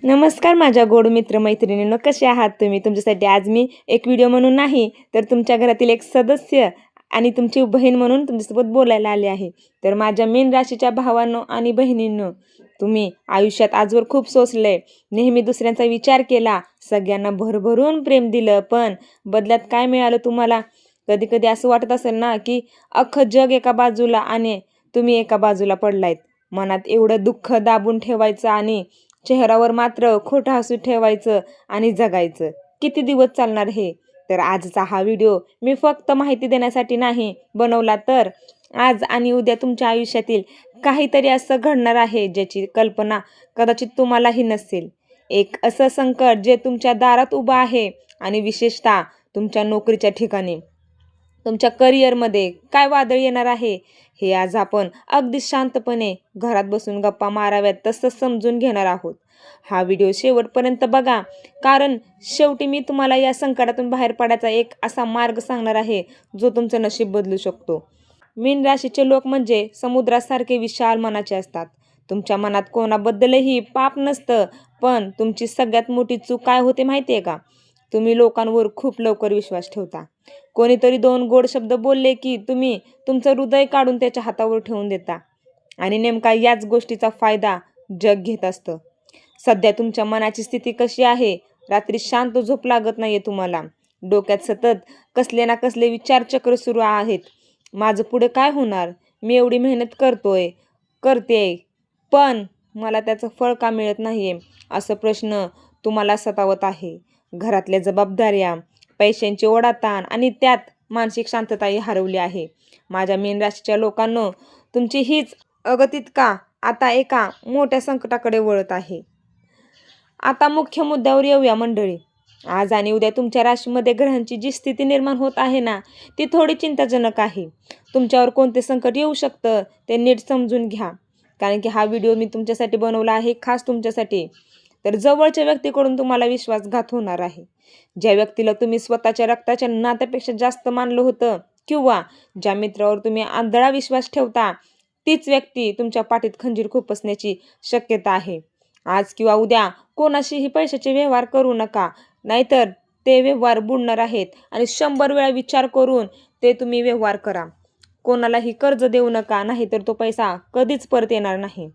नमस्कार माझ्या गोड मित्र मैत्रिणींनो, कसे आहात तुम्ही? तुमच्यासाठी आज मी एक व्हिडिओ म्हणून नाही तर तुमच्या घरातील एक सदस्य आणि तुमची बहीण म्हणून तुमच्यासोबत बोलायला आले आहे. तर माझ्या मीन राशीच्या भावांनो आणि बहिणींनो, तुम्ही आयुष्यात आजवर खूप सोसलंय, नेहमी दुसऱ्यांचा विचार केला, सगळ्यांना भरभरून प्रेम दिलं, पण बदल्यात काय मिळालं तुम्हाला? कधी कधी असं वाटत असेल ना की अख्खं जग एका बाजूला आणि तुम्ही एका बाजूला पडलायत. मनात एवढं दुःख दाबून ठेवायचं आणि चेहऱ्यावर मात्र खोटं हसू ठेवायचं आणि जगायचं. किती दिवस चालणार हे? तर आजचा हा व्हिडिओ मी फक्त माहिती देण्यासाठी नाही बनवला, तर आज आणि उद्या तुमच्या आयुष्यातील काहीतरी असं घडणार आहे ज्याची कल्पना कदाचित तुम्हालाही नसेल. एक असं संकट जे तुमच्या दारात उभं आहे आणि विशेषतः तुमच्या नोकरीच्या ठिकाणी, तुमच्या करिअरमध्ये काय वादळ येणार आहे हे आज आपण अगदी शांतपणे घरात बसून गप्पा माराव्यात तसं समजून घेणार आहोत. हा व्हिडिओ शेवटपर्यंत बघा, कारण शेवटी मी तुम्हाला या संकटातून बाहेर पडायचा एक असा मार्ग सांगणार आहे जो तुमचं नशीब बदलू शकतो. मीन राशीचे लोक म्हणजे समुद्रासारखे विशाल मनाचे असतात. तुमच्या मनात कोणाबद्दलही पाप नसतं, पण तुमची सगळ्यात मोठी चूक काय होते माहिती आहे का? तुम्ही लोकांवर खूप लवकर विश्वास ठेवता. कोणीतरी दोन गोड शब्द बोलले की तुम्ही तुमचं हृदय काढून त्याच्या हातावर ठेवून देता आणि नेमका याच गोष्टीचा फायदा जग घेत असतं. सध्या तुमच्या मनाची स्थिती कशी आहे? रात्री शांत झोप लागत नाहीये तुम्हाला. डोक्यात सतत कसले ना कसले विचारचक्र सुरू आहेत. माझं पुढे काय होणार? मी एवढी मेहनत करते, पण मला त्याचं फळ का मिळत नाहीये? असं प्रश्न तुम्हाला सतावत आहे. घरातल्या जबाबदाऱ्या, पैशांची ओढाताण आणि त्यात मानसिक शांतताही हरवली आहे. माझ्या मीन राशीच्या लोकांनो, तुमची हीच अगतिक का आता एका मोठ्या संकटाकडे वळत आहे. आता मुख्य मुद्द्यावर येऊया मंडळी. आज आणि उद्या तुमच्या राशीमध्ये ग्रहांची जी स्थिती निर्माण होत आहे ना, ती थोडी चिंताजनक आहे. तुमच्यावर कोणते संकट येऊ शकतं ते नीट समजून घ्या, कारण की हा व्हिडिओ मी तुमच्यासाठी बनवला आहे, खास तुमच्यासाठी. तर जवळच्या व्यक्तीकडून तुम्हाला विश्वासघात होणार आहे. ज्या व्यक्तीला तुम्ही स्वतःच्या रक्ताच्या नात्यापेक्षा जास्त मानलं होतं किंवा ज्या मित्रावर तुम्ही आंधळा विश्वास ठेवता, तीच व्यक्ती तुमच्या पाठीत खंजीर खुपसण्याची शक्यता आहे. आज किंवा उद्या कोणाशीही पैशाचे व्यवहार करू नका, नाहीतर ते व्यवहार बुडणार आहेत आणि 100 वेळा विचार करून ते तुम्ही व्यवहार करा. कोणालाही कर्ज देऊ नका, नाहीतर तो पैसा कधीच परत येणार नाही.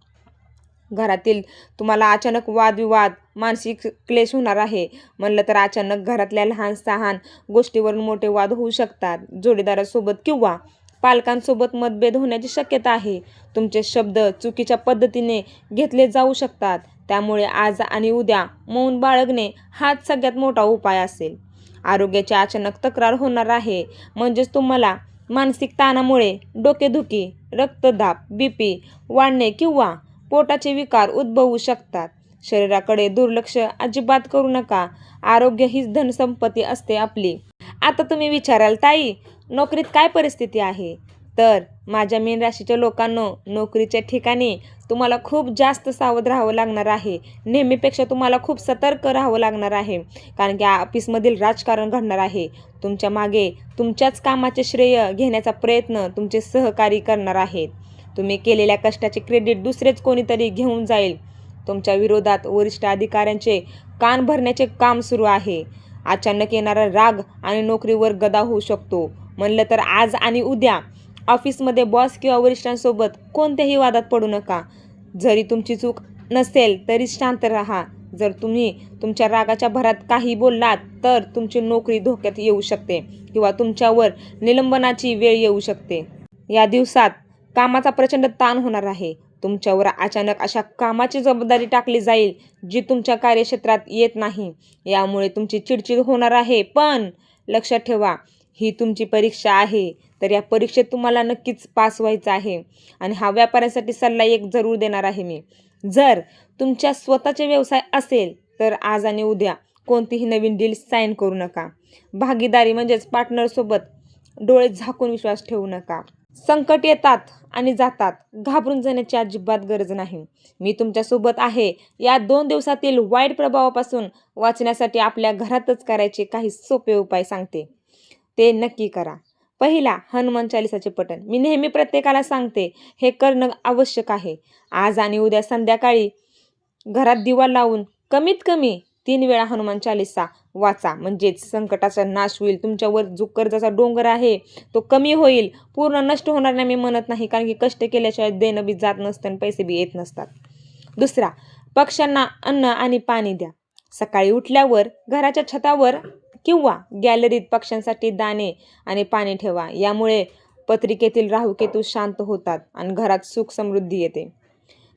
घरातील तुम्हाला अचानक वादविवाद, मानसिक क्लेश होणार आहे. म्हणलं तर अचानक घरातल्या लहान सहान गोष्टीवरून मोठे वाद होऊ शकतात. जोडीदारासोबत किंवा पालकांसोबत मतभेद होण्याची शक्यता आहे. तुमचे शब्द चुकीच्या पद्धतीने घेतले जाऊ शकतात. त्यामुळे आज आणि उद्या मौन बाळगणे हाच सगळ्यात मोठा उपाय असेल. आरोग्याची अचानक तक्रार होणार आहे, म्हणजेच तुम्हाला मानसिक ताणामुळे डोकेदुखी, रक्तदाब, बीपी वाढणे किंवा पोटाचे विकार उद्भवू शकतात. शरीराकडे दुर्लक्ष अजिबात करू नका. आरोग्य हीच धनसंपत्ती असते आपली. आता तुम्ही विचाराल, ताई नोकरीत काय परिस्थिती आहे? तर माझ्या मीन राशीच्या लोकांनो, नोकरीच्या ठिकाणी तुम्हाला खूप जास्त सावध राहावं लागणार आहे. नेहमीपेक्षा तुम्हाला खूप सतर्क राहावं लागणार आहे, कारण की ऑफिसमधील राजकारण घडणार आहे. तुमच्या मागे तुमच्याच कामाचे श्रेय घेण्याचा प्रयत्न तुमचे सहकारी करणार आहेत. तुम्ही केलेल्या कष्टाचे क्रेडिट दुसरेच कोणीतरी घेऊन जाईल. तुमच्या विरोधात वरिष्ठ अधिकाऱ्यांचे कान भरण्याचे काम सुरू आहे. अचानक येणारा राग आणि नोकरीवर गदा होऊ शकतो. म्हणलं तर आज आणि उद्या ऑफिसमध्ये बॉस किंवा वरिष्ठांसोबत कोणत्याही वादात पडू नका. जरी तुमची चूक नसेल तरी शांत राहा. जर तुम्ही तुमच्या रागाच्या भरात काही बोललात तर तुमची नोकरी धोक्यात येऊ शकते किंवा तुमच्यावर निलंबनाची वेळ येऊ शकते. या दिवसात कामाचा प्रचंड ताण होणार आहे. तुमच्यावर अचानक अशा कामाची जबाबदारी टाकली जाईल जी तुमच्या कार्यक्षेत्रात येत नाही. यामुळे तुमची चिडचिड होणार आहे, पण लक्षात ठेवा, ही तुमची परीक्षा आहे, तर या परीक्षेत तुम्हाला नक्कीच पास व्हायचं आहे. आणि हा व्यापाऱ्यांसाठी सल्ला एक जरूर देणार आहे मी. जर तुमच्या स्वतःचे व्यवसाय असेल तर आज आणि उद्या कोणतीही नवीन डील साईन करू नका. भागीदारी म्हणजेच पार्टनरसोबत डोळे झाकून विश्वास ठेवू नका. संकट येतात आणि जातात, घाबरून जाण्याची अजिबात गरज नाही. मी तुमच्यासोबत आहे. या 2 दिवसातील वाईट प्रभावापासून वाचण्यासाठी आपल्या घरातच करायचे काही सोपे उपाय सांगते, ते नक्की करा. पहिला, हनुमान चालीसाचे पठण. मी नेहमी प्रत्येकाला सांगते, हे करणं आवश्यक आहे. आज आणि उद्या संध्याकाळी घरात दिवा लावून कमीत कमी 3 वेळा हनुमान चालीसा वाचा, म्हणजेच संकटाचा नाश होईल. तुमच्यावर जो कर्जाचा डोंगर आहे तो कमी होईल. पूर्ण नष्ट होणार नाही मी म्हणत नाही, कारण की कष्ट केल्याशिवाय देणं बी जात नसतं आणि पैसे बी येत नसतात. दुसरा, पक्ष्यांना अन्न आणि पाणी द्या. सकाळी उठल्यावर घराच्या छतावर किंवा गॅलरीत पक्ष्यांसाठी दाणे आणि पाणी ठेवा. यामुळे पत्रिकेतील राहुकेतू शांत होतात आणि घरात सुख समृद्धी येते.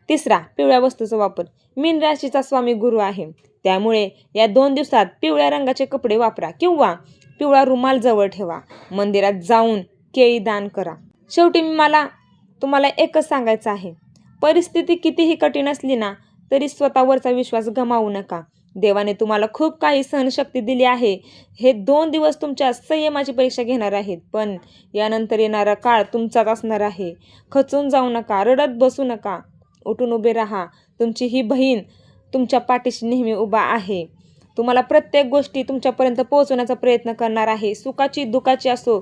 तिसरा, पिवळ्या वस्तूचा वापर. मीन राशीचा स्वामी गुरु आहे, त्यामुळे या 2 दिवसात पिवळ्या रंगाचे कपडे वापरा किंवा पिवळा रुमाल जवळ ठेवा. मंदिरात जाऊन केळी दान करा. शेवटी मला तुम्हाला एकच सांगायचं आहे, परिस्थिती कितीही कठीण असली ना तरी स्वतःवरचा विश्वास गमावू नका. देवाने तुम्हाला खूप काही सहनशक्ती दिली आहे. हे 2 दिवस तुमच्या संयमाची परीक्षा घेणार आहेत, पण यानंतर येणारा काळ तुमचाच असणार आहे. खचून जाऊ नका, रडत बसू नका, उठून उभे राहा. तुमची ही बहीण तुमच्या पाठीशी नेहमी उभा आहे. तुम्हाला प्रत्येक गोष्टी तुमच्यापर्यंत पोहोचवण्याचा प्रयत्न करणार आहे. सुखाची दुःखाची असो,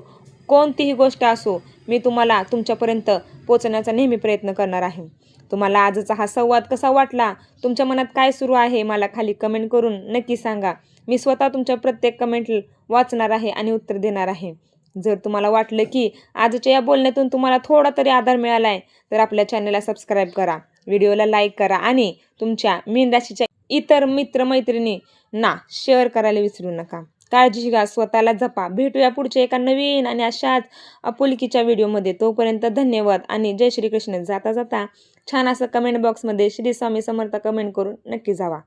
कोणतीही गोष्ट असो, मी तुम्हाला तुमच्यापर्यंत पोहोचण्याचा नेहमी प्रयत्न करणार आहे. तुम्हाला आजचा हा संवाद कसा वाटला, तुमच्या मनात काय सुरू आहे, मला खाली कमेंट करून नक्की सांगा. मी स्वतः तुमच्या प्रत्येक कमेंट वाचणार आहे आणि उत्तर देणार आहे. जर तुम्हाला वाटलं की आजच्या या बोलण्यातून तुम्हाला थोडा तरी आधार मिळाला आहे, तर आपल्या चॅनलला सबस्क्राईब करा, व्हिडिओला लाईक करा आणि तुमच्या मीन राशीच्या इतर मित्रमैत्रिणींना शेअर करायला विसरू नका. काळजी घ्या, स्वतःला जपा. भेटूया पुढच्या एका नवीन आणि अशाच आपुलकीच्या व्हिडिओमध्ये. तोपर्यंत धन्यवाद आणि जय श्री कृष्ण. जाता जाता छान असं कमेंट बॉक्समध्ये श्री स्वामी समर्थ कमेंट करून नक्की जावा.